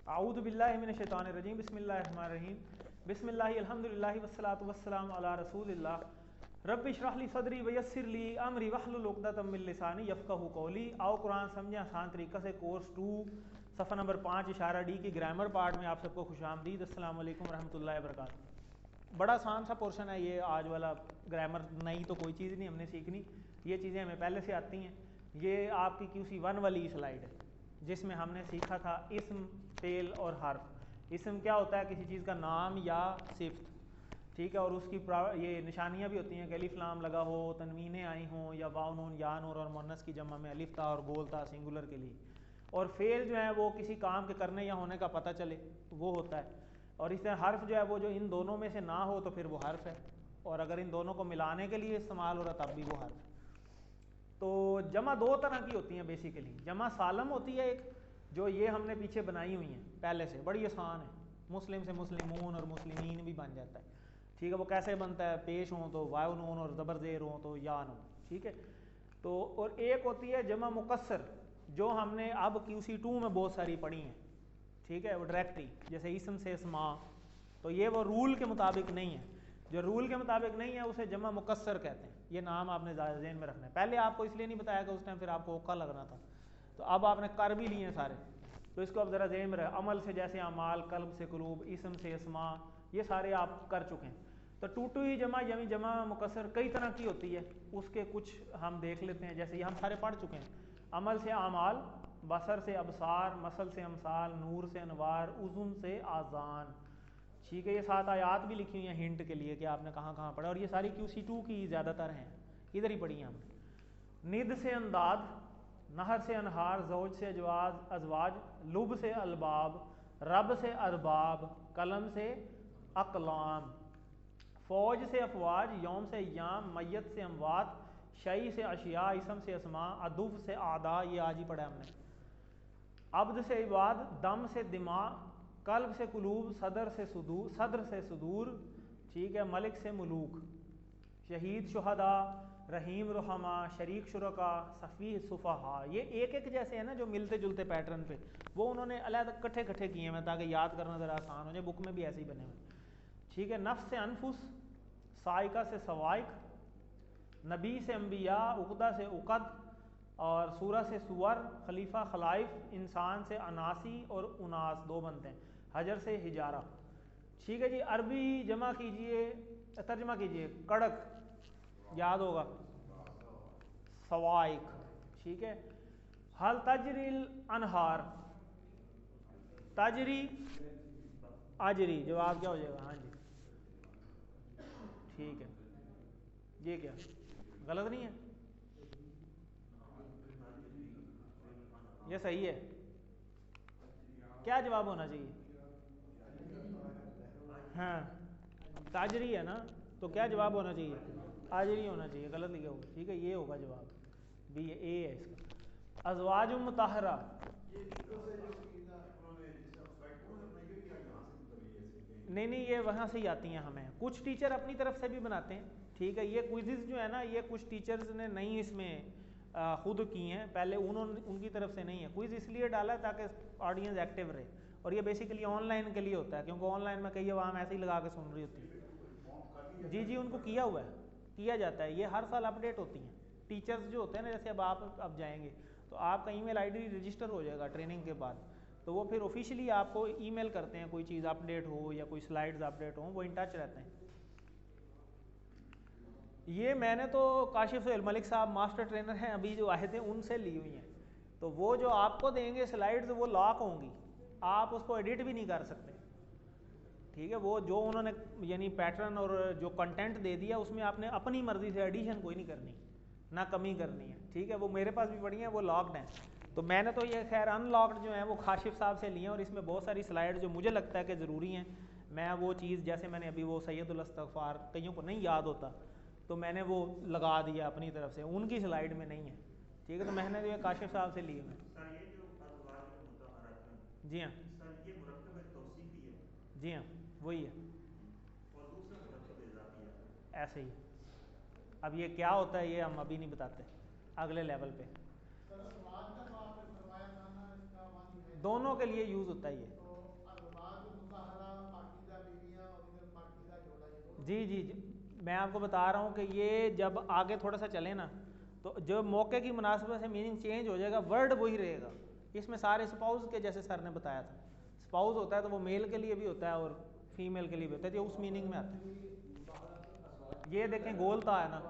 आऊज़ु बिल्लाहि मिनश शैतानिर रजीम बिस्मिल्लाहिर रहमानिर रहीम बिस्मिल्लाहि अल्हम्दुलिल्लाहि वस्सलातु वस्सलामु अला रसूलिल्लाह रब्बि इश्रह ली सदरी वयस्सिर ली अमरी वहलुल उक़दतम मिन लिसानी यफ़क़हू क़ौली। आओ कुरान समझें आसान तरीक़े से कोर्स 2 सफ़ा नंबर 5 इशारा डी की ग्रामर पार्ट में आप सबको खुशामदीद। अस्सलामु अलैकुम रहमतुल्लाहि व बरकातुहू। बड़ा आसान सा पोर्शन है ये आज वाला। ग्रामर नई तो कोई चीज़ नहीं हमने सीखनी, ये चीज़ें हमें पहले से आती हैं। ये आपकी QC1 वाली स्लाइड है जिसमें हमने सीखा था इस्म, फेल और हर्फ। इस्म क्या होता है? किसी चीज़ का नाम या सिफ्त, ठीक है। और उसकी ये निशानियाँ भी होती हैं कि अलिफ लाम लगा हो, तनवीनें आई हों, या वाव नून या नूर और मुन्नस की जमा में अलिफ था और गोल था सिंगुलर के लिए। और फेल जो है वो किसी काम के करने या होने का पता चले वो होता है। और इस तरह हर्फ जो है वो जो इन दोनों में से ना हो तो फिर वो हर्फ है, और अगर इन दोनों को मिलाने के लिए इस्तेमाल हो रहा तब भी वो हर्फ है। तो जमा दो तरह की होती हैं बेसिकली। जमा सालम होती है एक, जो ये हमने पीछे बनाई हुई है पहले से, बड़ी आसान है। मुस्लिम से मुस्लिमून और मुस्लिमीन भी बन जाता है, ठीक है। वो कैसे बनता है? पेश हों तो वाव नून और ज़बर ज़ेर हों तो या नून, ठीक है। तो और एक होती है जमा मुकस्सर, जो हमने अब QC2 में बहुत सारी पढ़ी हैं, ठीक है। वो डायरेक्टली जैसे इसम से इस्मा, तो ये वो रूल के मुताबिक नहीं है। जो रूल के मुताबिक नहीं है उसे जमा मुकस्सर कहते हैं। ये नाम आपने ज़हन में रखना है। पहले आपको इसलिए नहीं बताया कि उस टाइम फिर आपको औका लगना था, तो अब आपने कर भी लिए हैं सारे, तो इसको अब ज़रा ज़हन में रहे। अमल से जैसे अमाल, कल्ब से कुलूब, इसम से इस्मा, ये सारे आप कर चुके हैं। तो टूटू ही जमा यानी जमा मुकस्सर कई तरह की होती है, उसके कुछ हम देख लेते हैं। जैसे ये हम सारे पढ़ चुके हैं। अमल से आमाल, बसर से अबसार, मसल से अमसाल, नूर से अनवार, उज़ुन से आज़ान, ठीक है। ये 7 आयात भी लिखी हुई हैं हिंट के लिए कि आपने कहाँ कहाँ पढ़ा, और ये सारी QC2 की ज़्यादातर हैं, इधर ही पढ़ी हैं हमने। निद से अंदाज, नहर से अनहार, ज़ौज से अजवाज, लुब से अलबाब, रब से अरबाब, कलम से अकलाम, फ़ौज से अफवाज, यौम से याम, मैयत से अमवात, शई से अशिया, इसम से असमा, अदुफ से आदा, ये आज ही पढ़ा हमने। अब्द से इबाद, दम से दिमाग, कल्ब से कुलूब, सदर से सुदूर, ठीक है। मलिक से मुलूक, शहीद शुहदा, रहीम रुहमा, शरीक शुरका, सफ़ी सुफ़हा। ये एक एक जैसे है ना जो मिलते जुलते पैटर्न पे, वो उन्होंने अलग इकट्ठे इकट्ठे किए हैं ताकि याद करना ज़रा आसान हो जाए। बुक में भी ऐसे ही बने हुए, ठीक है। नफ्स से अनफुस, साइका से सवाइक, नबी से अम्बिया, उक़दा से उक़द, और सूरा से सुवर, खलीफा खलाइफ, इंसान से अनासी और उनास, दो बनते हैं। हजर से हिजारा, ठीक है जी। अरबी जमा कीजिए, तर्जमा कीजिए। कड़क याद होगा, सवाइक, ठीक है। हल तजरिल अनहार, तजरी अजरी, जवाब क्या हो जाएगा? हाँ जी, ठीक है। ये क्या गलत नहीं है? ये सही है। क्या जवाब होना चाहिए? हाँ, ताजरी है ना, तो क्या जवाब होना चाहिए? आजरी होना चाहिए, गलत लिखा होगा, ठीक है। ये होगा जवाब, बी ए है इसका। अज़वाज मुताहरा, नहीं नहीं, ये वहाँ से ही आती हैं। हमें कुछ टीचर अपनी तरफ से भी बनाते हैं, ठीक है। ये क्विज़ जो है ना, ये कुछ टीचर्स ने नहीं इसमें खुद की हैं, पहले उन्होंने उनकी तरफ से नहीं है। क्विज़ इसलिए डाला है ताकि ऑडियंस एक्टिव रहे, और ये बेसिकली ऑनलाइन के लिए होता है, क्योंकि ऑनलाइन में कई आवाम ऐसे ही लगा के सुन रही होती है। जी जी, उनको किया हुआ है, किया जाता है। ये हर साल अपडेट होती हैं। टीचर्स जो होते हैं ना, जैसे अब आप अब जाएंगे तो आपका ईमेल आईडी रजिस्टर हो जाएगा ट्रेनिंग के बाद, तो वो फिर ऑफिशियली आपको ईमेल करते हैं, कोई चीज़ अपडेट हो या कोई स्लाइड्स अपडेट हो, वो इन टच रहते हैं। ये मैंने तो काशिफ मलिक साहब मास्टर ट्रेनर हैं अभी जो आए थे, उनसे ली हुई हैं। तो वो जो आपको देंगे स्लाइड्स वो लॉक होंगी, आप उसको एडिट भी नहीं कर सकते, ठीक है। वो जो उन्होंने यानी पैटर्न और जो कंटेंट दे दिया उसमें आपने अपनी मर्जी से एडिशन कोई नहीं करनी, ना कमी करनी है, ठीक है। वो मेरे पास भी पड़ी हैं, वो लॉक्ड हैं। तो मैंने तो ये खैर अनलॉक्ड जो है वो काशिफ साहब से लिए हैं, और इसमें बहुत सारी स्लाइड जो मुझे लगता है कि ज़रूरी हैं। मैं वो चीज़ जैसे मैंने अभी वो सैयदुल इस्तग़फ़ार, कईयों को नहीं याद होता, तो मैंने वो लगा दिया अपनी तरफ से, उनकी स्लाइड में नहीं है, ठीक है। तो मैंने जो है काशिफ साहब से लिए हैं। सर ये जो अज़वाज मुतहरतुन, जी हाँ, सर ये मुरक्कब तौसीफ़ी है? जी हाँ, वही है, और दूसरा मुरक्कब इज़ाफ़िया? ऐसे ही। अब ये क्या होता है ये हम अभी नहीं बताते, अगले लेवल पे। दोनों के लिए यूज़ होता है ये। जी जी जी, मैं आपको बता रहा हूँ कि ये जब आगे थोड़ा सा चले ना तो जो मौके की मुनासिबत से मीनिंग चेंज हो जाएगा, वर्ड वही रहेगा। इसमें सारे स्पाउस के जैसे सर ने बताया था, स्पाउस होता है तो वो मेल के लिए भी होता है और फीमेल के लिए भी होता है, जो उस मीनिंग में आता है। ये देखें गोलता है ना,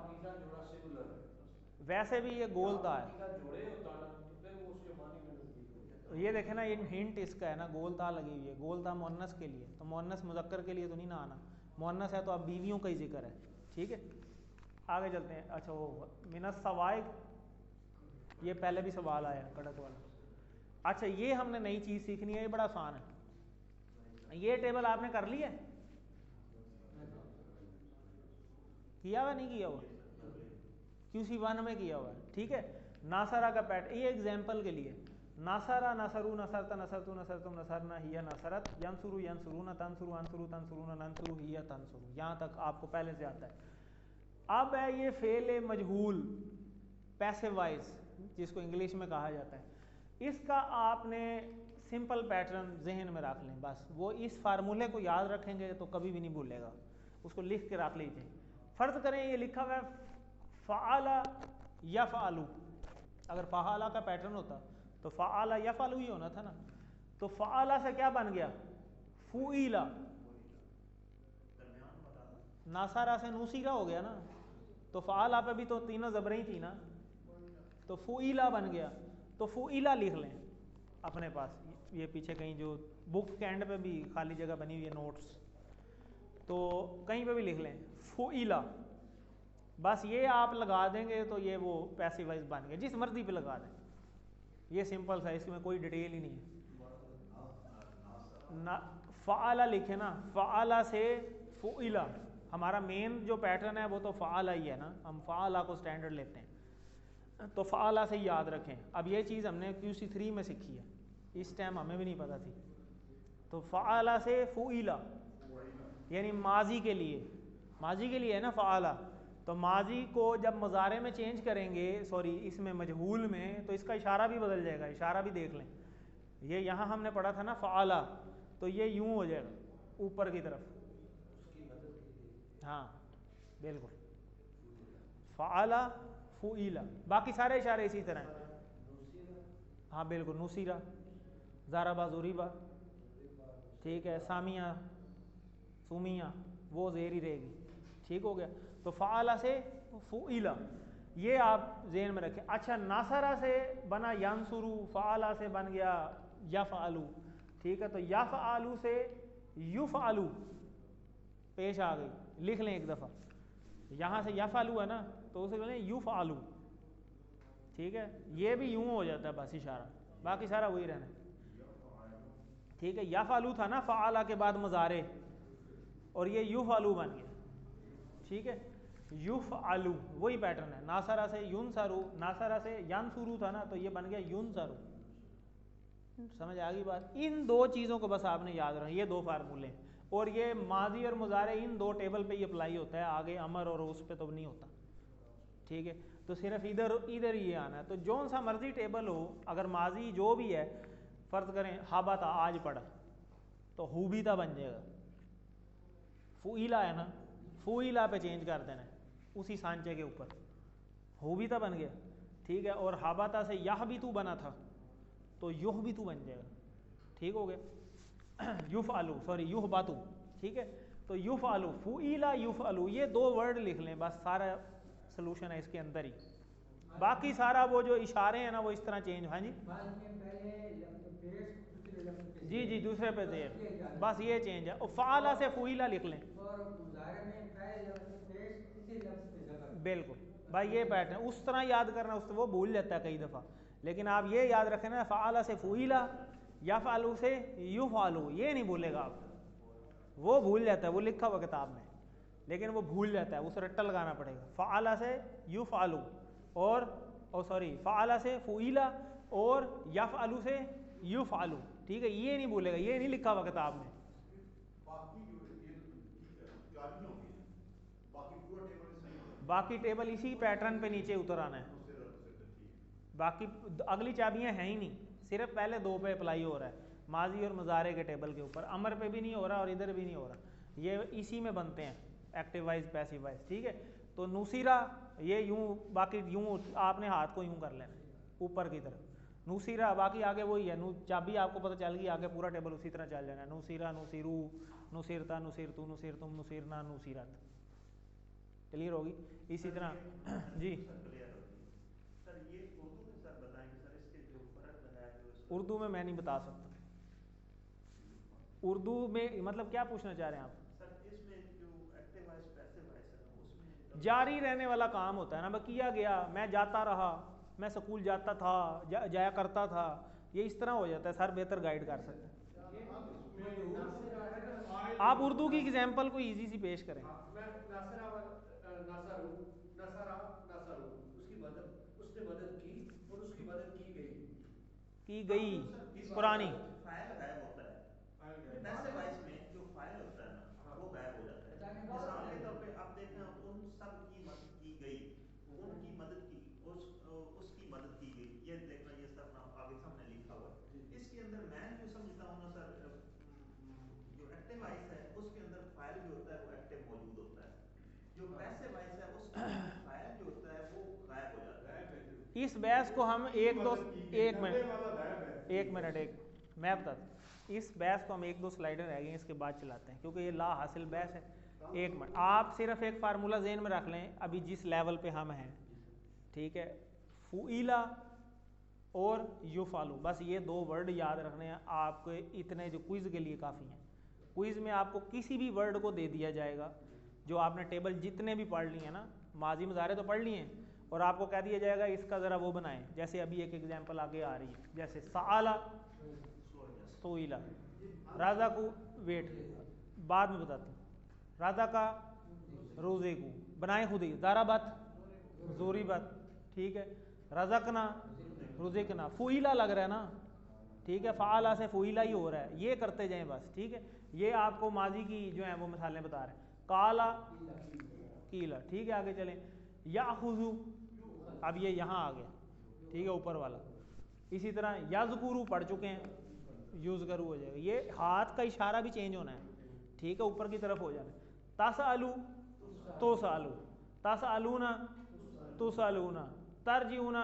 वैसे भी ये गोलता है। ये देखें ना, ये हिंट इसका है ना, गोलता लगी हुई है, गोलता मुअन्नस के लिए, तो मुअन्नस मुज़क्कर के लिए तो नहीं ना आना, मुअन्नस है तो अब बीवियों का ही जिक्र है। ठीक है, आगे चलते हैं। अच्छा, वो मिनस सवाइक, ये पहले भी सवाल आया कड़क वाला। अच्छा, ये हमने नई चीज़ सीखनी है, ये बड़ा आसान है। ये टेबल आपने कर लिया है? किया हुआ नहीं किया हुआ? QC1 में किया हुआ है। ठीक है, नासरा का पैट, ये एग्जाम्पल के लिए, नासरा नसरू नसरता नसरतु नसरतुम नसरना हिया नसरत, यंसुरु यंसुरूना तंसुरु अंसुरु तंसुरूना नंसुरु हिया तंसुरु, यहाँ तक आपको पहले से आता है। अब है ये फेल मजहूल, पैसिव वाइज जिसको इंग्लिश में कहा जाता है, इसका आपने सिंपल पैटर्न जहन में रख लें बस। वो इस फार्मूले को याद रखेंगे तो कभी भी नहीं भूलेगा, उसको लिख के रख लीजिए। फ़र्ज़ करें ये लिखा हुआ है फ़आला यफ़अलु, अगर फ़आला का पैटर्न होता तो फ़आला यफ़अलु ही होना था ना, तो फ़आला से क्या बन गया? फ़ुईला, नासारा से नूसीरा हो गया ना, तो फ़आला पे भी तो तीनों ज़बरें ही थी ना, तो फ़ुईला बन गया। तो फ़ुईला लिख लें अपने पास, ये पीछे कहीं जो बुक के एंड पे भी खाली जगह बनी हुई है नोट्स, तो कहीं पे भी लिख लें फ़ुईला, बस ये आप लगा देंगे तो ये वो पैसिव वॉइस बन गया, जिस मर्जी पे लगा दें। ये सिंपल सा, इसमें कोई डिटेल ही नहीं है ना। फ़आला लिखे ना, फ़आला से फ़ुईला, हमारा मेन जो पैटर्न है वो तो फ़आला ही है ना, हम फ़आला को स्टैंडर्ड लेते हैं, तो फ़आला से याद रखें। अब ये चीज़ हमने QC3 में सीखी है, इस टाइम हमें भी नहीं पता थी। तो फ़आला से फ़ुईला यानी माजी के लिए, माजी के लिए है ना फ़आला, तो माजी को जब मज़ारे में चेंज करेंगे, सॉरी इसमें मजहूल में, तो इसका इशारा भी बदल जाएगा। इशारा भी देख लें, ये यहाँ हमने पढ़ा था ना फ़आला, तो ये यूँ हो जाएगा ऊपर की तरफ, हाँ बिल्कुल, फ़आला फ़ुईला, बाकी सारे इशारे इसी तरह हैं। हाँ बिल्कुल, नुसीरा, ज़ाराबा ज़ुरीबा, ठीक है, सामिया सुमिया, वो ज़ेर ही रहेगी। ठीक हो गया, तो फ़आला से फ़ुईला, ये आप ज़हन में रखें। अच्छा, नासरा से बना यंसुरु, फ़आला से बन गया यफ़अलु, ठीक है, तो यफ़अलु से युफ़अलु पेश आ गई, लिख लें एक दफ़ा, यहाँ से यफ़अलु है ना, तो उसे बोलें युफ़अलु। ठीक है, ये भी यूँ हो जाता है बस इशारा, बाकी सारा वही रहना। ठीक है, यफ़अलु था ना फ़आला के बाद मज़ारे, और ये युफ़अलु बन गया। ठीक है, युफ़अलु वही पैटर्न है, नासरा से युनसरु, नासरा से यंसुरु था ना, तो ये बन गया युनसरु। समझ आ गई बात? इन दो चीज़ों को बस आपने याद रखना, ये दो फार्मूले, और ये माजी और मुजारे इन दो टेबल पे ही अप्लाई होता है, आगे अमर और उस पे तो नहीं होता। ठीक है, तो सिर्फ इधर इधर ये आना है। तो जो सा मर्जी टेबल हो, अगर माजी जो भी है, फ़र्ज़ करें हाबा था, आज पढ़ा, तो हुबीता बन जाएगा। फ़ुईला है ना, फ़ुईला पे चेंज कर देना है, उसी सांचे के ऊपर हुबीता बन गया। ठीक है, और हाबाता से यह भी तू बना था, तो युह भी तू बन जाएगा। ठीक हो गया, युफ़अलु, सॉरी युह बातू। ठीक है, तो युफ़अलु, फ़ुईला युफ़अलु, ये दो वर्ड लिख लें बस, सारा सलूशन है इसके अंदर ही। बाकी सारा वो जो इशारे हैं ना, वो इस तरह चेंज। हाँ जी जी जी, दूसरे पे ज़ेर, बस ये चेंज है। और फ़आला से फ़ुईला लिख लें, बिल्कुल भाई, ये पैटर्न उस तरह याद करना, उस वो भूल जाता है कई दफ़ा, लेकिन आप ये याद रखें ना, फ़आला से फ़ुईला, यफ़अलु से युफ़अलु, ये नहीं भूलेगा आप। वो भूल जाता है, वो लिखा हुआ किताब में, लेकिन वो भूल जाता है, उसे रट्टा लगाना पड़ेगा। फ़आला से युफ़अलु, और सॉरी फ़आला से फ़ुईला, और यफ़अलु से युफ़अलु। ठीक है, ये नहीं भूलेगा, ये नहीं लिखा हुआ किताब में। बाकी टेबल इसी पैटर्न पे नीचे उतर आना है, बाकी अगली चाबियां हैं ही नहीं, सिर्फ पहले दो पे अप्लाई हो रहा है, माजी और मुजारे के टेबल के ऊपर। अमर पे भी नहीं हो रहा और इधर भी नहीं हो रहा, ये इसी में बनते हैं। एक्टिव वाइज पैसिव वाइज, ठीक है। तो नुसीरा ये यूं, बाकी यूं आपने हाथ को यूं कर लेना ऊपर की तरफ, नुसीरा, बाकी आगे वही है, चाबी आपको पता चल गई, आगे पूरा टेबल उसी तरह चल जाना है, नुसीरा, नुसीरू, नुसीरता, नुसीरतू, नुसीरतुम, नुसीरना, नुसीरत। क्लियर होगी। इसी तरह जी क्लियर होगी सर। ये उर्दू में सर बताएंगे सर, इसके जो फर्क है जो इसका? उर्दू में मैं नहीं बता सकता। उर्दू में मतलब क्या पूछना चाह रहे हैं आप? सर इसमें जो एक्टिव वॉइस पैसिव वॉइस है ना, उसमें जारी रहने वाला काम होता है ना, मैं किया गया, मैं जाता रहा, मैं स्कूल जाता था, जाया करता था, ये इस तरह हो जाता है। सर बेहतर गाइड कर सकते हैं। आप उर्दू की एग्जाम्पल को इजी सी पेश करें। उसने मदद की और उसकी मदद की गई। की गई पुरानी। फाइल गायब होता है, पैसिव वॉइस में जो फाइल होता है ना वो गायब हो जाता है। मिसाल के तौर पे आप देखें, उन सब की मदद की गई, उनकी मदद की, उसकी मदद की गई, ये देखना, ये सर ना आगे सामने लिखा हुआ है। इसके अंदर मैं जो समझता हूँ ना सर, जो एक्टिव वॉइस है उसके अंदर फाइल जो होता है वो एक्टिव मौजूद होता है, जो पैसिव वॉइस है उसके अंदर फाइल जो होता है वो गायब हो जाता है। इस बहस को हम एक मिनट मैं बताता हूँ। इस बहस को हम 1-2 स्लाइडर रह गई इसके बाद चलाते हैं, क्योंकि ये ला हासिल बहस है। एक मिनट, आप सिर्फ एक फार्मूला ज़हन में रख लें अभी जिस लेवल पे हम हैं, ठीक है। फुईला और युफालू, बस ये 2 वर्ड याद रखने हैं आपको, इतने जो क्विज़ के लिए काफ़ी हैं। क्विज़ में आपको किसी भी वर्ड को दे दिया जाएगा जो आपने टेबल जितने भी पढ़ लिए हैं ना, माजी मुजारे तो पढ़ लिए हैं, और आपको कह दिया जाएगा इसका ज़रा वो बनाएं। जैसे अभी एक एग्जांपल आगे आ रही है, जैसे साला, सोइला, राजा को, वेट बाद में बताता हूँ, राजा का, रोज़े को, बनाए खुद ही, दाराबत, जोरी बत, ठीक है। रज़कना, रुज़िकना, फुईला लग रहा है ना, ठीक है, फ़ाला से फुईला ही हो रहा है, ये करते जाएं बस, ठीक है। ये आपको माजी की जो है वो मिसालें बता रहे हैं। काला, कीला, ठीक है। आगे चलें, याखुज़ु, अब ये यहाँ आ गया, ठीक है, ऊपर वाला। इसी तरह यज़कुरु पढ़ चुके हैं, यूज़ करू हो जाएगा। ये हाथ का इशारा भी चेंज होना है, ठीक है, ऊपर की तरफ हो जाना है। तसअलु, तुसअलु, तसअलूना, तुसअलूना, तरजिऊना।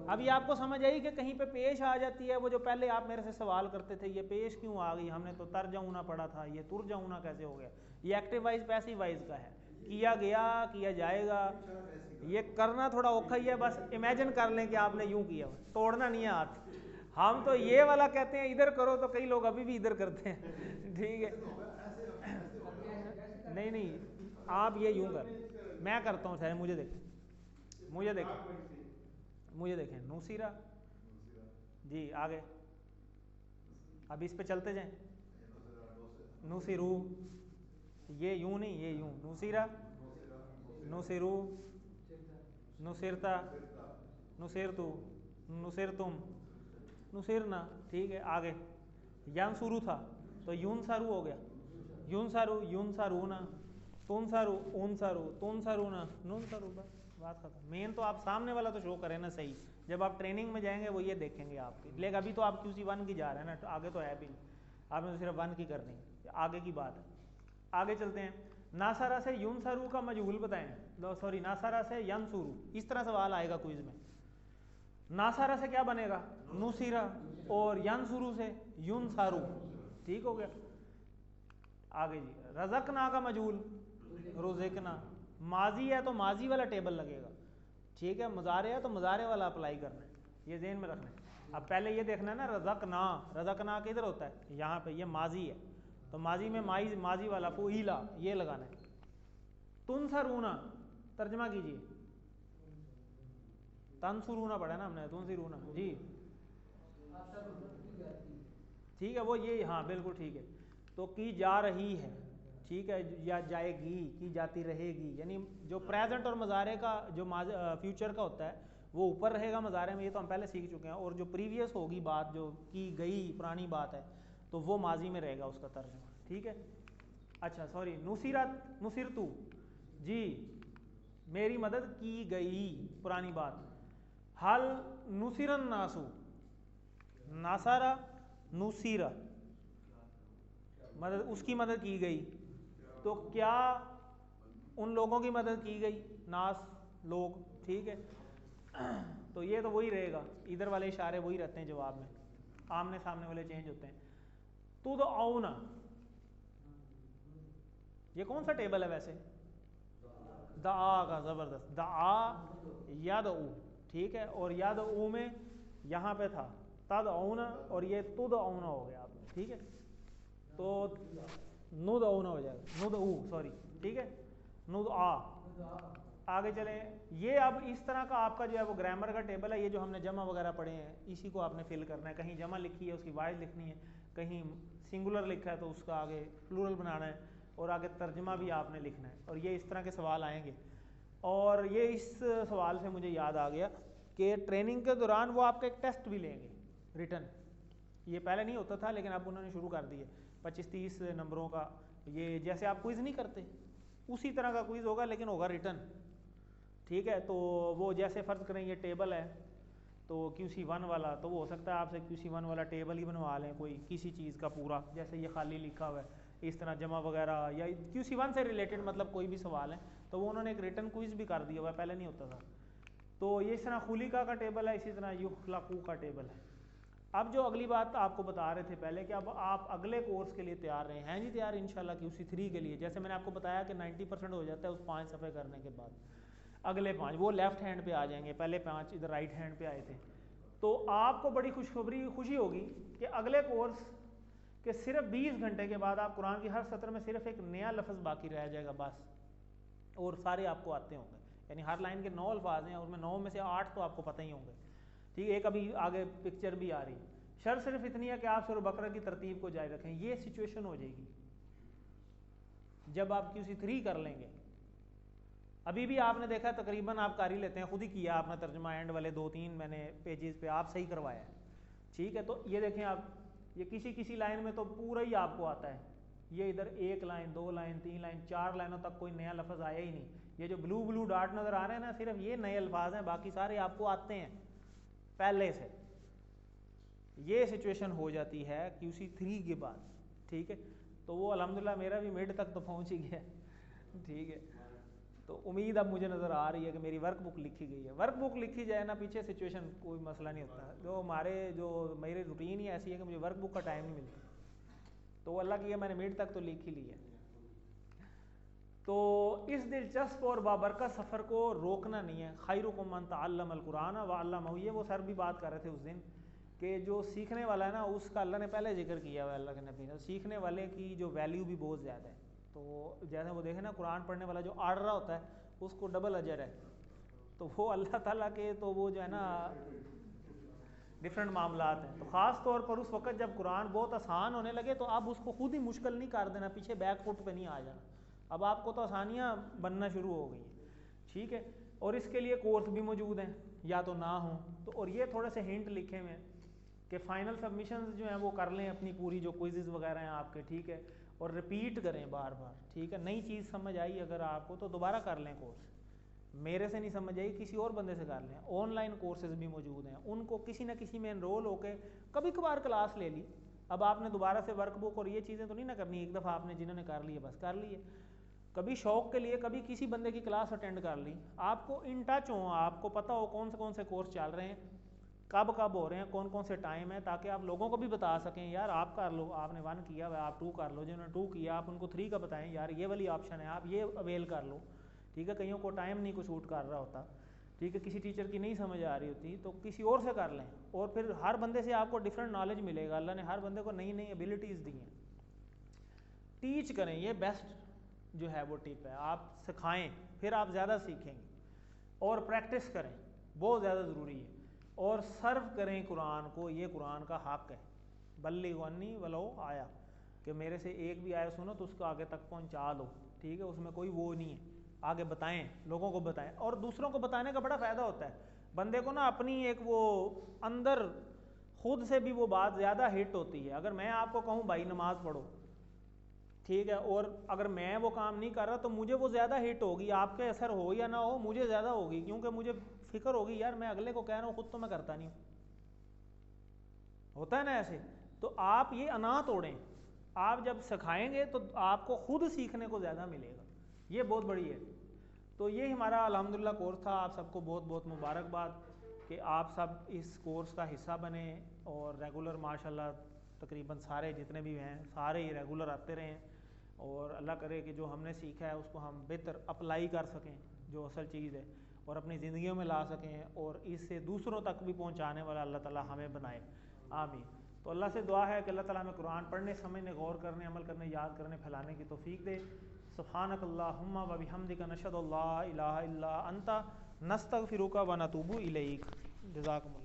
अभी आपको समझ आई कि कहीं पे पेश आ जाती है, वो जो पहले आप मेरे से सवाल करते थे ये पेश क्यों आ गई, हमने तो तरजाऊना पढ़ा था, ये तुरजाऊना कैसे हो गया। ये एक्टिव वाइज पैसिव वाइज का है, किया गया, किया जाएगा, ये करना थोड़ा औखा ही है। बस इमेजिन कर लें कि आपने यूं किया, तोड़ना नहीं है हाथ। हम तो ये वाला कहते हैं इधर करो, तो कई लोग अभी भी इधर करते हैं, ठीक है। नहीं, आप ये यूं कर, मैं करता हूँ शायद, मुझे देखें, नुसीरा जी, आगे अब इस पे चलते जाएं। नुसीरू, ये यूं नहीं, ये यूं, नुसीरा, नुसीरू, नुसिरता, नुसिरतु, नुसिरतुम, नुसिरना, ठीक है। आगे यांसुरू था तो यूनसारू हो गया, यूनसारू, यूनसारूना, तुनसारू, उनसारू, तुनसारूना, नुनसारू, बस बात खत्म। मेन तो आप सामने वाला तो शो करें ना सही, जब आप ट्रेनिंग में जाएंगे वो ये देखेंगे आपकी। लेकिन अभी तो आप QC 1 की जा रहे हैं ना, तो आगे तो है भी नहीं, आपने तो सिर्फ 1 की करनी है, आगे की बात है। आगे चलते हैं, नासारा से यूनसारू का मजहूल बताएं, सॉरी नासारा से यंसुरू, इस तरह सवाल आएगा क्विज में। नासारा से क्या बनेगा, नुसीरा, और यंसुरू से यूनसारू, ठीक हो गया। आगे जी, रज़कना का मजहूल रुज़िकना, माजी है तो माजी वाला टेबल लगेगा, ठीक है। मुजारे है तो मुजारे वाला अप्लाई करना है, ये ज़हन में रखना है। अब पहले ये देखना है ना, रज़कना, रज़कना किधर होता है, यहाँ पे, ये माजी है तो माजी में माजी वाला फुईला ये लगाना है। तुनसरूना, तर्जमा कीजिए, तनसुरूना पढ़ा ना हमने, तुनसरूना जी, ठीक है, वो ये, हाँ बिल्कुल ठीक है। तो की जा रही है, ठीक है, या जाएगी, की जाती रहेगी, यानी जो प्रेजेंट और मज़ारे का जो फ्यूचर का होता है वो ऊपर रहेगा मज़ारे में, ये तो हम पहले सीख चुके हैं। और जो प्रीवियस होगी बात, जो की गई पुरानी बात है, तो वो माजी में रहेगा उसका तर्जुमा, ठीक है। अच्छा सॉरी, नुसीरत, नुसिरतू जी, मेरी मदद की गई, पुरानी बात। हल नुसिरन नासू, नासारा, नुसीरा, मदद, उसकी मदद की गई, तो क्या उन लोगों की मदद की गई, नास लोग, ठीक है। तो ये तो वही रहेगा, इधर वाले इशारे वही रहते हैं जवाब में, आमने सामने वाले चेंज होते हैं। तो औना, ये कौन सा टेबल है वैसे? दा का, जबरदस्त, दा याद ऊ, ठीक है। और याद ऊ में यहाँ पे था तद औना और ये तुद औना हो गया आप, ठीक है। तो नुद औना हो जाएगा, नुद ऊ, सॉरी, ठीक है, नुद आ। आगे चले, ये अब इस तरह का आपका जो है वो ग्रामर का टेबल है। ये जो हमने जमा वगैरह पढ़े हैं इसी को आपने फिल करना है। कहीं जमा लिखी है उसकी वाइज लिखनी है, कहीं सिंगुलर लिखा है तो उसका आगे प्लूरल बनाना है, और आगे तर्जमा भी आपने लिखना है। और ये इस तरह के सवाल आएंगे। और ये इस सवाल से मुझे याद आ गया कि ट्रेनिंग के दौरान वो आपका एक टेस्ट भी लेंगे रिटर्न। ये पहले नहीं होता था लेकिन अब उन्होंने शुरू कर दिए, 25-30 नंबरों का। ये जैसे आप क्विज़ नहीं करते उसी तरह का क्विज़ होगा, लेकिन होगा रिटर्न, ठीक है। तो वो जैसे फ़र्ज़ करें ये टेबल है तो QC1 वाला, तो वो हो सकता है आपसे QC1 वाला टेबल ही बनवा लें कोई किसी चीज़ का पूरा, जैसे ये खाली लिखा हुआ है इस तरह जमा वगैरह, या QC1 से रिलेटेड मतलब कोई भी सवाल है तो वो उन्होंने एक रिटर्न क्विज़ भी कर दिया हुआ है, पहले नहीं होता था। तो ये इस तरह खुलिका का टेबल है, इसी तरह युखलाकू का टेबल है। अब जो अगली बात आपको बता रहे थे पहले कि अब आप अगले कोर्स के लिए तैयार रहे हैं जी, तैयार इंशाल्लाह QC3 के लिए। जैसे मैंने आपको बताया कि 90% हो जाता है उस 5 सफ़े करने के बाद, अगले 5 वो लेफ़्ट हैंड पे आ जाएंगे, पहले 5 इधर राइट हैंड पे आए थे। तो आपको बड़ी खुशी होगी कि अगले कोर्स के सिर्फ 20 घंटे के बाद आप कुरान की हर सत्र में सिर्फ एक नया लफ्ज़ बाकी रह जाएगा बस, और सारे आपको आते होंगे। यानी हर लाइन के 9 अल्फाज हैं, उसमें 9 में से 8 तो आपको पता ही होंगे, ठीक है। एक अभी आगे पिक्चर भी आ रही है। शर्त सिर्फ इतनी है कि आप सूरह बकरा की तरतीब को जारी रखें। ये सिचुएशन हो जाएगी जब आप QC3 कर लेंगे। अभी भी आपने देखा तकरीबन आप कर ही लेते हैं, खुद ही किया आपने तर्जुमा, एंड वाले 2-3 मैंने पेजेस पे आप सही करवाया है, ठीक है। तो ये देखें आप, ये किसी लाइन में तो पूरा ही आपको आता है। ये इधर 1 लाइन 2 लाइन 3 लाइन 4 लाइनों तक कोई नया लफ्ज़ आया ही नहीं। ये जो ब्लू डॉट नज़र आ रहे हैं ना, सिर्फ ये नए अल्फाज हैं, बाकी सारे आपको आते हैं पहले से। ये सिचुएशन हो जाती है QC3 के बाद, ठीक है। तो वो अल्हम्दुलिल्लाह मेरा भी मिड तक तो पहुंच ही गया, ठीक है। तो उम्मीद अब मुझे नज़र आ रही है कि मेरी वर्कबुक लिखी गई है। वर्कबुक लिखी जाए ना, पीछे सिचुएशन कोई मसला नहीं होता। जो मेरी रूटीन ही ऐसी है कि मुझे वर्कबुक का टाइम नहीं मिलता, तो अल्लाह की मैंने मिड तक तो लिख ही ली है। तो इस दिलचस्प और बाबरकत सफ़र को रोकना नहीं है। खैरुकुम मन तअल्लमल कुरान व अल्लमहु, ये वो सर भी बात कर रहे थे उस दिन कि जो सीखने वाला है ना उसका अल्लाह ने पहले जिक्र किया हुआ है, अल्लाह के नबी ने। सीखने वाले की जो वैल्यू भी बहुत ज़्यादा है। तो जैसे वो देखें ना, कुरान पढ़ने वाला जो आड़ रहा होता है उसको डबल अजर है। तो वो अल्लाह ताला के तो वो जो है ना डिफरेंट मामलात हैं। तो ख़ास तौर पर उस वक़्त जब कुरान बहुत आसान होने लगे तो अब उसको खुद ही मुश्किल नहीं कर देना, पीछे बैक फुट पे नहीं आ जाना। अब आपको तो आसानियाँ बनना शुरू हो गई हैं, ठीक है। और इसके लिए कोर्स भी मौजूद हैं या तो ना हो तो, और ये थोड़े से हिंट लिखे हुए हैं कि फ़ाइनल सबमिशंस जो हैं वो कर लें अपनी पूरी, जो क्विज़ वगैरह हैं आपके, ठीक है। और रिपीट करें बार बार, ठीक है। नई चीज़ समझ आई अगर आपको तो दोबारा कर लें कोर्स। मेरे से नहीं समझ आई किसी और बंदे से कर लें। ऑनलाइन कोर्सेज भी मौजूद हैं, उनको किसी न किसी में एनरोल होकर कभी कभार क्लास ले ली। अब आपने दोबारा से वर्कबुक और ये चीज़ें तो नहीं ना करनी, एक दफ़ा आपने जिन्होंने कर ली है बस कर ली है। कभी शौक़ के लिए कभी किसी बंदे की क्लास अटेंड कर ली। आपको इन टच हो, आपको पता हो कौन से कोर्स चल रहे हैं, कब हो रहे हैं, कौन से टाइम है, ताकि आप लोगों को भी बता सकें यार आप कर लो, आपने 1 किया हुआ आप 2 कर लो, जिन्होंने 2 किया आप उनको 3 का बताएं यार ये वाली ऑप्शन है आप ये अवेल कर लो, ठीक है। कईयों को टाइम नहीं को शूट कर रहा होता, ठीक है, किसी टीचर की नहीं समझ आ रही होती तो किसी और से कर लें। और फिर हर बंदे से आपको डिफरेंट नॉलेज मिलेगा। अल्लाह ने हर बंदे को नई नई एबिलिटीज़ दी हैं। टीच करें, ये बेस्ट जो है वो टिप है। आप सिखाएं फिर आप ज़्यादा सीखेंगे। और प्रैक्टिस करें, बहुत ज़्यादा ज़रूरी है। और सर्व करें कुरान को, ये कुरान का हक़ है। बल्लिगुन्नी वलो आया, कि मेरे से एक भी आया सुनो तो उसको आगे तक पहुंचा दो, ठीक है। उसमें कोई वो नहीं है, आगे बताएं, लोगों को बताएं। और दूसरों को बताने का बड़ा फ़ायदा होता है बंदे को ना, अपनी एक वो अंदर खुद से भी वो बात ज़्यादा हिट होती है। अगर मैं आपको कहूँ भाई नमाज़ पढ़ो, ठीक है, और अगर मैं वो काम नहीं कर रहा तो मुझे वो ज़्यादा हिट होगी। आपके असर हो या ना हो, मुझे ज़्यादा होगी, क्योंकि मुझे फिक्र होगी यार मैं अगले को कह रहा हूँ, खुद तो मैं करता नहीं हूँ। होता है ना ऐसे। तो आप ये अना तोड़ें। आप जब सिखाएंगे तो आपको खुद सीखने को ज़्यादा मिलेगा। ये बहुत बड़ी है। तो ये हमारा अल्हम्दुलिल्लाह कोर्स था। आप सबको बहुत बहुत मुबारकबाद कि आप सब इस कोर्स का हिस्सा बने और रेगुलर माशाल्लाह तकरीबन सारे जितने भी हैं सारे ही रेगुलर आते रहें और अल्लाह करे कि जो हमने सीखा है उसको हम बेहतर अप्लाई कर सकें, जो असल चीज़ है, और अपनी ज़िंदगियों में ला सकें और इससे दूसरों तक भी पहुँचाने वाला अल्लाह ताला हमें बनाए, आमीन। तो अल्लाह से दुआ है कि अल्लाह ताला हमें कुरान पढ़ने, समझने, गौर करने, अमल करने, याद करने, फैलाने की तौफीक दे। सुब्हानकल्लाहुम्मा व बिहम्दिका नशहदु अल्ला इलाहा इल्ला अंता नस्तगफिरुका व नतूबु इलैक। जज़ाकुमुल्लाह।